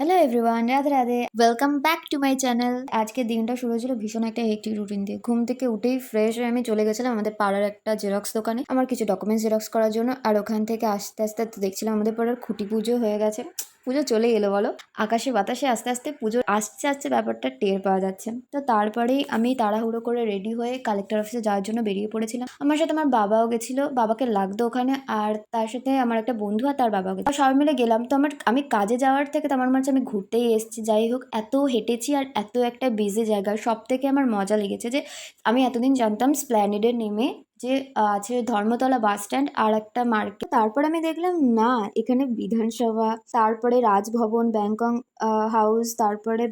Hello everyone, Radhe Radhe. Welcome back to my channel. আজকের দিনটা শুরু হয়েছিল ভীষণ একটা হেক্টিক রুটিন দিয়ে। ঘুম থেকে উঠেই ফ্রেশ হয়ে আমি চলে গেছিলাম আমাদের পাড়ার একটা জেরক্স দোকানে আমার কিছু ডকুমেন্টস জেরক্স করার জন্য। আর ওখান থেকে আস্তে আস্তে তো দেখছিলাম আমাদের পাড়ার খুঁটি পুজো হয়ে গেছে। পুজো চলে এলো বলো, আকাশে বাতাসে আস্তে আস্তে পুজো আসছে আসছে ব্যাপারটা টের পাওয়া যাচ্ছে। তো তারপরেই আমি তাড়াহুড়ো করে রেডি হয়ে কালেক্টর অফিসে যাওয়ার জন্য বেরিয়ে পড়েছিলাম। আমার সাথে আমার বাবাও গেছিলো, বাবাকে লাগতো ওখানে, আর তার সাথে আমার একটা বন্ধু আর তার বাবাও গেছে। সবাই মিলে গেলাম। তো আমি কাজে যাওয়ার থেকে তো আমার মনে হচ্ছে আমি ঘুরতেই এসেছি। যাই হোক, এত হেঁটেছি আর এত একটা বিজি জায়গা, সব থেকে আমার মজা লেগেছে যে আমি এতদিন জানতাম স্প্ল্যানেডে নেমে যে আছে ধর্মতলা বাস স্ট্যান্ড আর একটা মার্কেট। তারপর আমি দেখলাম না, এখানে বিধানসভা, তারপরে রাজভবন, ব্যাংকক হাউস, তারপরে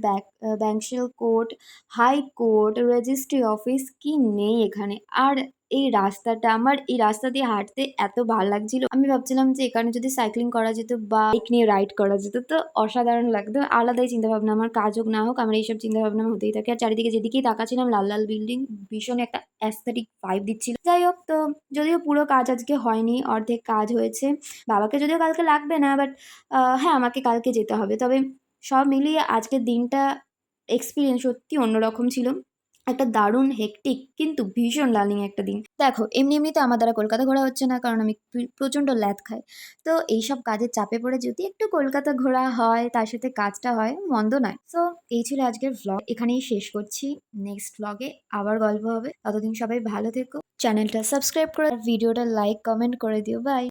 ব্যাংশিল কোর্ট, হাইকোর্ট, রেজিস্ট্রি অফিস, কি নেই এখানে। আর এই রাস্তাটা, আমার এই রাস্তা দিয়ে হাঁটতে এত ভালো লাগছিল। আমি ভাবছিলাম যে এখানে যদি সাইক্লিং করা যেত বা বাইক নিয়ে রাইড করা যেত তো অসাধারণ লাগতো। আলাদাই চিন্তাভাবনা, আমার কাজ হোক না হোক আমার এইসব চিন্তাভাবনা হতেই থাকে। আর চারিদিকে যেদিকেই তাকাচ্ছিলাম লাল লাল বিল্ডিং, ভীষণ একটা অ্যাস্থেটিক ভাইব দিচ্ছিল। যাই হোক, তো যদিও পুরো কাজ আজকে হয়নি, অর্ধেক কাজ হয়েছে। বাবাকে যদিও কালকে লাগবে না, বাট হ্যাঁ, আমাকে কালকে যেতে হবে। তবে সব মিলিয়ে আজকের দিনটা এক্সপিরিয়েন্স সত্যি অন্যরকম ছিল। একটা দারুণ হেক্টিক কিন্তু ভীষণ লার্নিং একটা দিন। দেখো, এমনি এমনিতে আমার দ্বারা কলকাতা ঘোরা হচ্ছে না, কারণ আমি প্রচণ্ড ল্যাদ খাই। তো এইসব কাজের চাপে পড়ে যদি একটু কলকাতা ঘোরা হয়, তার সাথে কাজটা হয়, মন্দ নয়। সো এই ছিল আজকের ভ্লগ, এখানেই শেষ করছি। নেক্সট ভ্লগে আবার গল্প হবে। ততদিন সবাই ভালো থেকো, চ্যানেলটা সাবস্ক্রাইব করে ভিডিওটা লাইক কমেন্ট করে দিও। বাই।